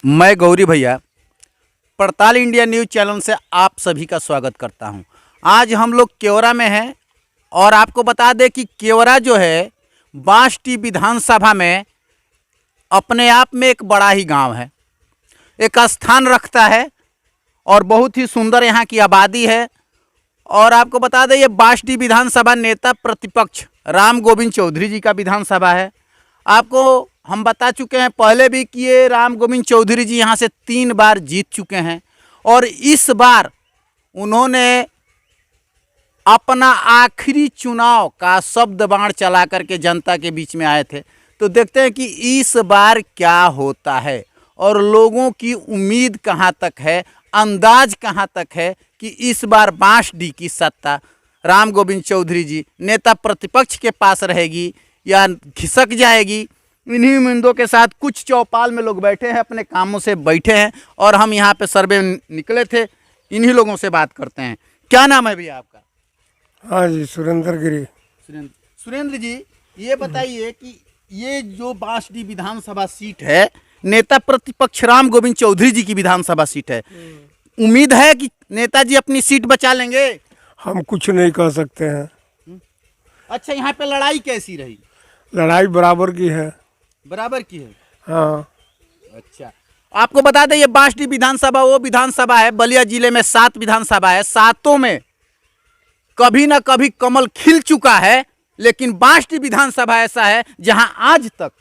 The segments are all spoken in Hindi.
मैं गौरी भैया पड़ताल इंडिया न्यूज़ चैनल से आप सभी का स्वागत करता हूं। आज हम लोग केवरा में हैं और आपको बता दें कि केवरा जो है बांसटी विधानसभा में अपने आप में एक बड़ा ही गांव है, एक स्थान रखता है और बहुत ही सुंदर यहाँ की आबादी है। और आपको बता दें ये बांसटी विधानसभा नेता प्रतिपक्ष राम गोविंद चौधरी जी का विधानसभा है। आपको हम बता चुके हैं पहले भी कि ये राम गोविंद चौधरी जी यहाँ से 3 बार जीत चुके हैं और इस बार उन्होंने अपना आखिरी चुनाव का शब्द बाण चला करके जनता के बीच में आए थे। तो देखते हैं कि इस बार क्या होता है और लोगों की उम्मीद कहाँ तक है, अंदाज कहाँ तक है कि इस बार बांसडी की सत्ता राम गोविंद चौधरी जी नेता प्रतिपक्ष के पास रहेगी या खिसक जाएगी। इन्हीं उम्मीदों के साथ कुछ चौपाल में लोग बैठे हैं, अपने कामों से बैठे हैं और हम यहाँ पे सर्वे निकले थे, इन्हीं लोगों से बात करते हैं। क्या नाम है भैया आपका? हाँ जी, सुरेंद्र गिरी। सुरेंद्र जी, ये बताइए कि ये जो बांसडी विधानसभा सीट है नेता प्रतिपक्ष राम गोविंद चौधरी जी की विधानसभा सीट है, उम्मीद है कि नेताजी अपनी सीट बचा लेंगे? हम कुछ नहीं कह सकते हैं। अच्छा, यहाँ पे लड़ाई कैसी रही? लड़ाई बराबर की है। बराबर की है? हाँ। अच्छा, आपको बता दें ये बांसडी विधानसभा वो विधानसभा है, बलिया जिले में 7 विधानसभा है, 7 में कभी ना कभी कमल खिल चुका है, लेकिन बांसडी विधानसभा ऐसा है जहां आज तक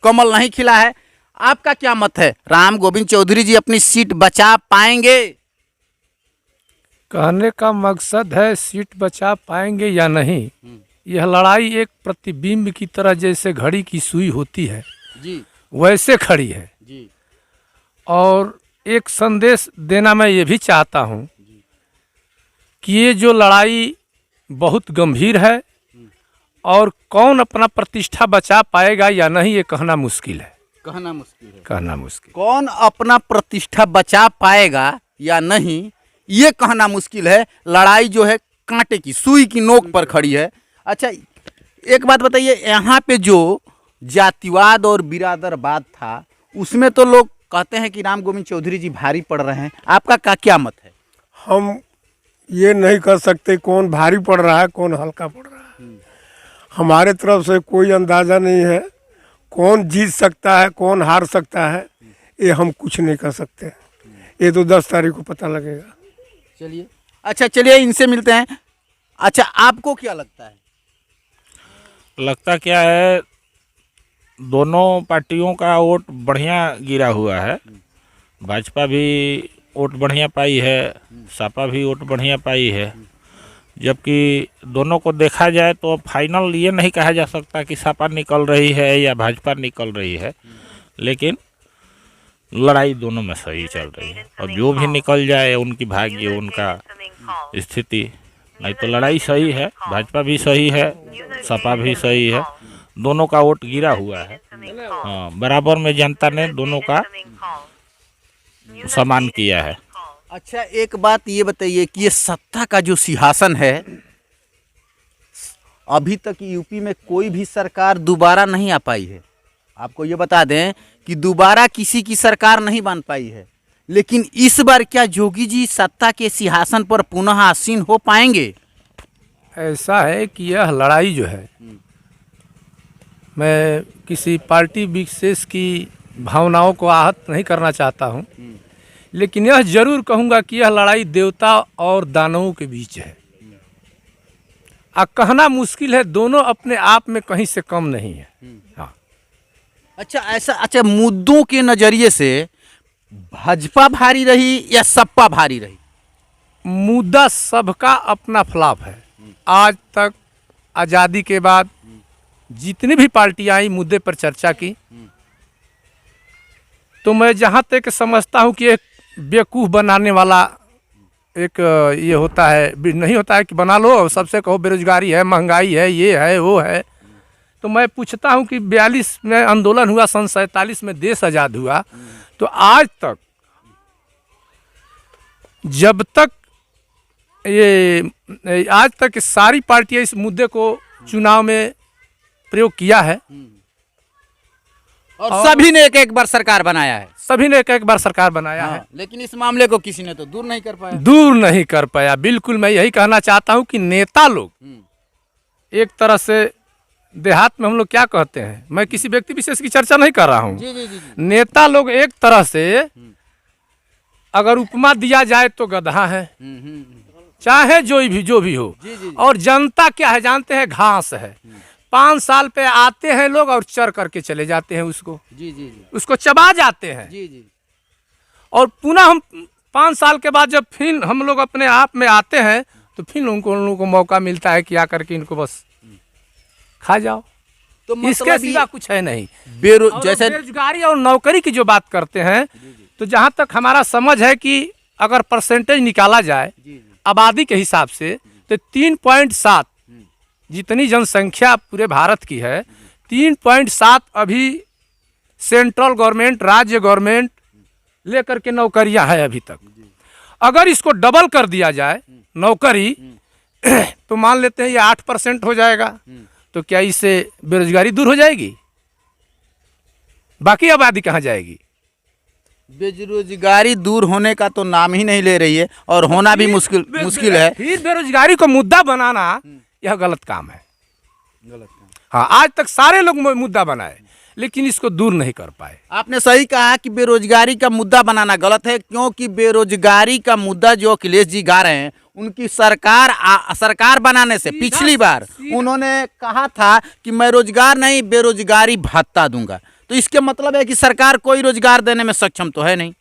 कमल नहीं खिला है। आपका क्या मत है, राम गोविंद चौधरी जी अपनी सीट बचा पाएंगे? कहने का मकसद है सीट बचा पाएंगे या नहीं। यह लड़ाई एक प्रतिबिंब की तरह जैसे घड़ी की सुई होती है जी, वैसे खड़ी है जी। और एक संदेश देना मैं ये भी चाहता हूँ कि ये जो लड़ाई बहुत गंभीर है और कौन अपना प्रतिष्ठा बचा पाएगा या नहीं ये कहना मुश्किल है। कहना मुश्किल है। कहना मुश्किल। कौन अपना प्रतिष्ठा बचा पाएगा या नहीं ये कहना मुश्किल है। लड़ाई जो है कांटे की सुई की नोक पर खड़ी है। अच्छा, एक बात बताइए, यहाँ पे जो जातिवाद और बिरादरवाद था उसमें तो लोग कहते हैं कि राम गोविंद चौधरी जी भारी पड़ रहे हैं, आपका क्या मत है? हम ये नहीं कह सकते कौन भारी पड़ रहा है कौन हल्का पड़ रहा है। हमारे तरफ से कोई अंदाज़ा नहीं है कौन जीत सकता है कौन हार सकता है, ये हम कुछ नहीं कर सकते। ये तो 10 तारीख को पता लगेगा। चलिए, अच्छा चलिए इनसे मिलते हैं। अच्छा, आपको क्या लगता है? लगता क्या है, दोनों पार्टियों का वोट बढ़िया गिरा हुआ है। भाजपा भी वोट बढ़िया पाई है, सपा भी वोट बढ़िया पाई है। जबकि दोनों को देखा जाए तो फाइनल ये नहीं कहा जा सकता कि सपा निकल रही है या भाजपा निकल रही है, लेकिन लड़ाई दोनों में सही चल रही है। और जो भी निकल जाए उनकी भाग्य, उनका स्थिति। नहीं तो लड़ाई सही है, भाजपा भी सही है, सपा भी सही है, दोनों का वोट गिरा हुआ है। हाँ, बराबर में जनता ने दोनों का सम्मान किया है। अच्छा, एक बात ये बताइए कि ये सत्ता का जो सिंहासन है, अभी तक यूपी में कोई भी सरकार दोबारा नहीं आ पाई है। आपको ये बता दें कि दोबारा किसी की सरकार नहीं बन पाई है, लेकिन इस बार क्या जोगी जी सत्ता के सिंहासन पर पुनः आसीन हो पाएंगे? ऐसा है कि यह लड़ाई जो है, मैं किसी पार्टी विशेष की भावनाओं को आहत नहीं करना चाहता हूँ, लेकिन यह जरूर कहूँगा कि यह लड़ाई देवता और दानवों के बीच है। कहना मुश्किल है, दोनों अपने आप में कहीं से कम नहीं है। हाँ। अच्छा, ऐसा अच्छा, मुद्दों के नज़रिए से भाजपा भारी रही या सपा भारी रही? मुद्दा सबका अपना फ्लॉप है। आज तक आज़ादी के बाद जितनी भी पार्टियां आई मुद्दे पर चर्चा की, तो मैं जहाँ तक समझता हूँ कि एक बेवकूफ़ बनाने वाला एक ये होता है, नहीं होता है कि बना लो सबसे कहो बेरोजगारी है, महंगाई है, ये है वो है। तो मैं पूछता हूँ कि 42 में आंदोलन हुआ, सन 47 में देश आज़ाद हुआ, तो आज तक जब तक ये आज तक सारी पार्टियां इस मुद्दे को चुनाव में प्रयोग किया है, और सभी ने एक एक बार सरकार बनाया है। सभी ने एक एक बार सरकार बनाया है, लेकिन इस मामले को किसी ने तो दूर नहीं कर पाया। दूर नहीं कर पाया। बिल्कुल मैं यही कहना चाहता हूं कि नेता लोग एक तरह से देहात में हम लोग क्या कहते हैं, मैं किसी व्यक्ति विशेष की चर्चा नहीं कर रहा हूं, जी जी जी जी। नेता लोग एक तरह से अगर उपमा दिया जाए तो गधा है, चाहे जो भी हो। जी, जी। और जनता क्या है जानते हैं, घास है। 5 साल पे आते हैं लोग और चर करके चले जाते हैं, उसको जी जी जी उसको चबा जाते हैं। जी जी। और पुनः हम 5 साल के बाद जब फिर हम लोग अपने आप में आते हैं तो फिर उन लोगों को मौका मिलता है कि आकर के इनको बस खा जाओ। तो इसके मतलब सिवा कुछ है नहीं। और जैसे बेरोजगारी और नौकरी की जो बात करते हैं, तो जहाँ तक हमारा समझ है कि अगर परसेंटेज निकाला जाए आबादी के हिसाब से तो 3.7 जितनी जनसंख्या पूरे भारत की है, 3.7 अभी सेंट्रल गवर्नमेंट, राज्य गवर्नमेंट लेकर के नौकरियां हैं अभी तक। अगर इसको डबल कर दिया जाए नौकरी तो मान लेते हैं ये 8% हो जाएगा, तो क्या इससे बेरोजगारी दूर हो जाएगी? बाकी आबादी कहाँ जाएगी? बेरोजगारी दूर होने का तो नाम ही नहीं ले रही है, और होना भी मुश्किल है। फिर बेरोजगारी को मुद्दा बनाना यह गलत काम है। गलत काम। हाँ, आज तक सारे लोग मुद्दा बनाए लेकिन इसको दूर नहीं कर पाए। आपने सही कहा कि बेरोजगारी का मुद्दा बनाना गलत है, क्योंकि बेरोजगारी का मुद्दा जो अखिलेश जी गा रहे हैं, उनकी सरकार बनाने से पिछली बार उन्होंने कहा था कि मैं रोजगार नहीं बेरोजगारी भत्ता दूंगा। तो इसके मतलब है कि सरकार कोई रोजगार देने में सक्षम तो है नहीं।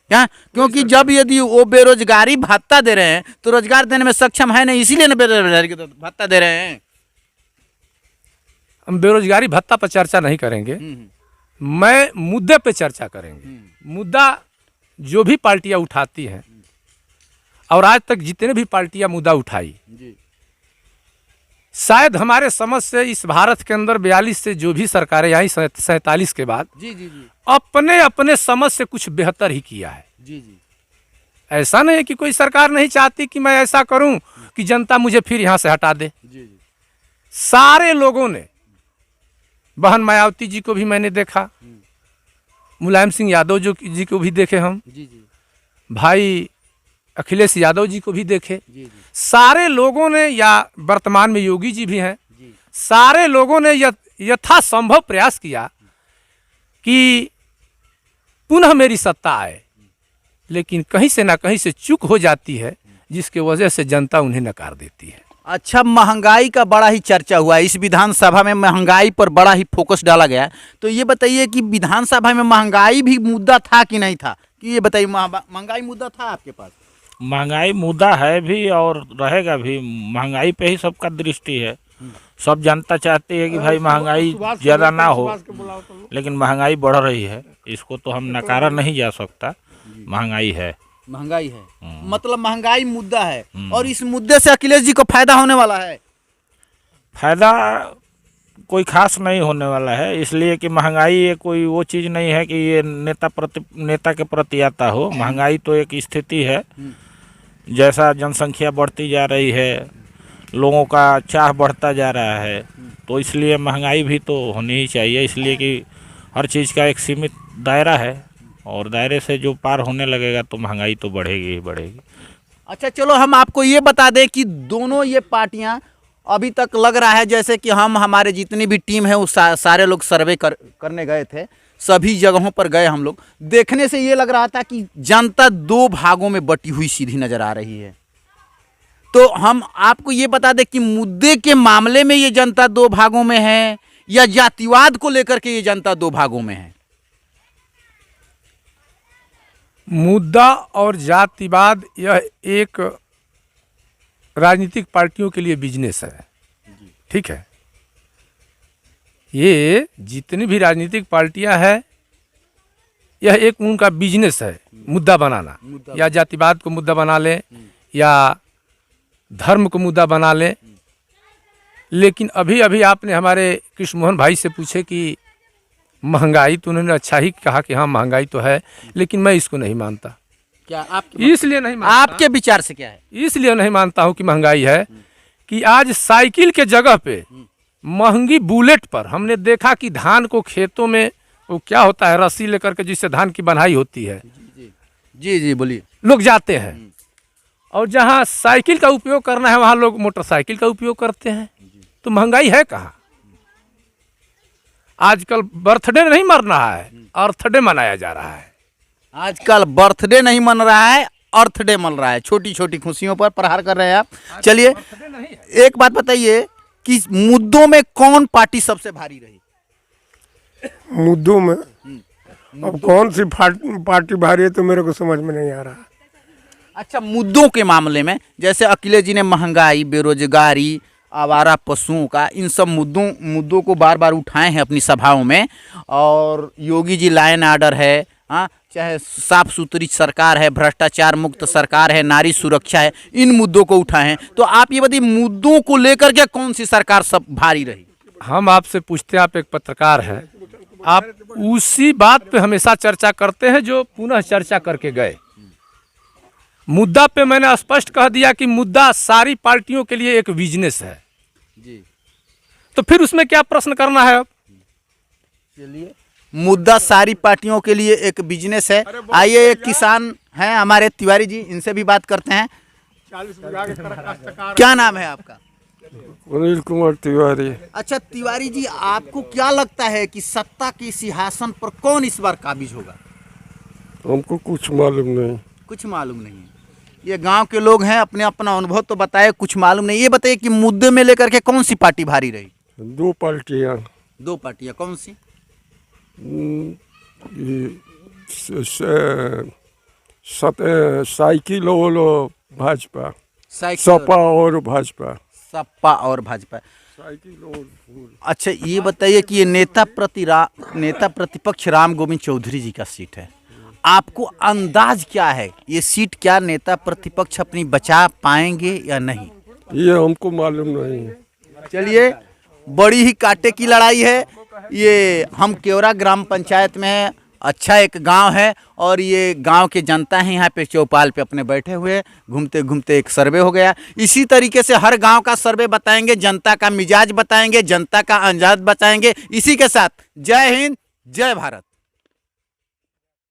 क्या? क्योंकि जब यदि वो बेरोजगारी भत्ता दे रहे हैं तो रोजगार देने में सक्षम है नहीं, इसीलिए ना बेरोजगारी का भत्ता दे रहे हैं। हम बेरोजगारी भत्ता पर चर्चा नहीं करेंगे, मैं मुद्दे पे चर्चा करेंगे। मुद्दा जो भी पार्टियां उठाती हैं, और आज तक जितने भी पार्टियां मुद्दा उठाई, शायद हमारे समझ से इस भारत के अंदर 42 से जो भी सरकारें आई 47 के बाद, अपने अपने समझ से कुछ बेहतर ही किया है। ऐसा नहीं है कि कोई सरकार नहीं चाहती कि मैं ऐसा करूं कि जनता मुझे फिर यहां से हटा दे। सारे लोगों ने, बहन मायावती जी को भी मैंने देखा, मुलायम सिंह यादव जी को भी देखे हम, भाई अखिलेश यादव जी को भी देखे, सारे लोगों ने, या वर्तमान में योगी जी भी हैं, सारे लोगों ने यथासंभव प्रयास किया कि पुनः मेरी सत्ता आए, लेकिन कहीं से ना कहीं से चूक हो जाती है, जिसके वजह से जनता उन्हें नकार देती है। अच्छा, महंगाई का बड़ा ही चर्चा हुआ है इस विधानसभा में, महंगाई पर बड़ा ही फोकस डाला गया है। तो ये बताइए कि विधानसभा में महंगाई भी मुद्दा था कि नहीं था? कि ये बताइए, महंगाई मुद्दा था आपके पास? महंगाई मुद्दा है भी और रहेगा भी। महंगाई पे ही सबका दृष्टि है। सब जनता चाहती है कि भाई महंगाई ज़्यादा ना हो, लेकिन महंगाई बढ़ रही है, इसको तो हम नकारा नहीं जा सकता। महंगाई है, महंगाई है, मतलब महंगाई मुद्दा है, और इस मुद्दे से अखिलेश जी को फायदा होने वाला है? फायदा कोई खास नहीं होने वाला है, इसलिए कि महंगाई ये कोई वो चीज़ नहीं है कि ये नेता के प्रति आता हो। महंगाई तो एक स्थिति है, जैसा जनसंख्या बढ़ती जा रही है, लोगों का चाह बढ़ता जा रहा है, तो इसलिए महंगाई भी तो होनी ही चाहिए। इसलिए कि हर चीज़ का एक सीमित दायरा है, और दायरे से जो पार होने लगेगा तो महंगाई तो बढ़ेगी ही बढ़ेगी। अच्छा, चलो हम आपको ये बता दें कि दोनों ये पार्टियां अभी तक लग रहा है जैसे कि हमारे जितनी भी टीम है वो सारे लोग सर्वे करने गए थे, सभी जगहों पर गए हम लोग। देखने से ये लग रहा था कि जनता 2 भागों में बटी हुई सीधी नजर आ रही है। तो हम आपको ये बता दें कि मुद्दे के मामले में ये जनता 2 भागों में है, या जातिवाद को लेकर के ये जनता 2 भागों में है? मुद्दा और जातिवाद यह एक राजनीतिक पार्टियों के लिए बिजनेस है, ठीक है। ये जितनी भी राजनीतिक पार्टियां हैं, यह एक उनका बिजनेस है, मुद्दा बनाना, या जातिवाद को मुद्दा बना ले या धर्म को मुद्दा बना ले। लेकिन अभी अभी आपने हमारे कृष्ण मोहन भाई से पूछे कि महंगाई, तो उन्होंने अच्छा ही कहा कि हाँ महंगाई तो है, लेकिन मैं इसको नहीं मानता। क्या आपके इसलिए नहीं मानता, आपके विचार से क्या है? इसलिए नहीं मानता हूँ कि महंगाई है कि आज साइकिल के जगह पे महंगी बुलेट पर हमने देखा कि धान को खेतों में वो क्या होता है, रस्सी लेकर के जिससे धान की बन्हाई होती है, जी जी बोलिए। लोग जाते हैं। और जहाँ साइकिल का उपयोग करना है वहाँ लोग मोटरसाइकिल का उपयोग करते हैं। तो महंगाई है कहाँ? आजकल बर्थडे नहीं मर रहा है, अर्थडे मनाया जा रहा है। आजकल बर्थडे नहीं मन रहा है, अर्थडे मन रहा है। छोटी छोटी खुशियों पर प्रहार कर रहे हैं आप। चलिए एक बात बताइए कि मुद्दों में कौन पार्टी सबसे भारी रही? मुद्दों में अब कौन सी पार्टी भारी है तो मेरे को समझ में नहीं आ रहा। अच्छा, मुद्दों के मामले में जैसे अखिलेश जी ने महंगाई, बेरोजगारी, आवारा पशुओं का, इन सब मुद्दों को बार बार उठाए हैं अपनी सभाओं में। और Yogi ji law and order है, हाँ, चाहे साफ सुथरी सरकार है, भ्रष्टाचार मुक्त सरकार है, नारी सुरक्षा है, इन मुद्दों को उठाए हैं। तो आप ये बताइए मुद्दों को लेकर के कौन सी सरकार सब भारी रही? हम आपसे पूछते हैं, आप एक पत्रकार हैं, आप उसी बात पे हमेशा चर्चा करते हैं जो पुनः चर्चा करके गए। मुद्दा पे मैंने स्पष्ट कह दिया कि मुद्दा सारी पार्टियों के लिए एक बिजनेस है जी। तो फिर उसमें क्या प्रश्न करना है अब? चलिए, मुद्दा सारी पार्टियों के लिए एक बिजनेस है। आइए, एक किसान हैं हमारे तिवारी जी, इनसे भी बात करते हैं। क्या नाम है आपका? अनिल कुमार तिवारी। अच्छा तिवारी जी, आपको क्या लगता है कि सत्ता के सिंहासन पर कौन इस बार काबिज होगा? हमको कुछ मालूम नहीं। कुछ मालूम नहीं है। ये गांव के लोग हैं, अपने अपना अनुभव तो बताए, कुछ मालूम नहीं। ये बताइए कि मुद्दे में लेकर के कौन सी पार्टी भारी रही? दो पार्टियाँ। दो पार्टियां कौन सी? साइकिल और भाजपा, साइकिल, सपा और भाजपा। सपा और भाजपा। साइकिल और फूल। अच्छा ये बताइए कि ये नेता प्रतिपक्ष राम गोविंद चौधरी जी का सीट है, आपको अंदाज क्या है ये सीट क्या नेता प्रतिपक्ष अपनी बचा पाएंगे या नहीं? ये हमको मालूम नहीं है। चलिए, बड़ी ही कांटे की लड़ाई है। ये हम केवरा ग्राम पंचायत में है, अच्छा एक गांव है, और ये गांव के जनता है यहाँ पे चौपाल पे अपने बैठे हुए, घूमते घूमते एक सर्वे हो गया। इसी तरीके से हर गांव का सर्वे बताएंगे, जनता का मिजाज बताएंगे, जनता का अंदाज बताएंगे। इसी के साथ जय हिंद, जय भारत।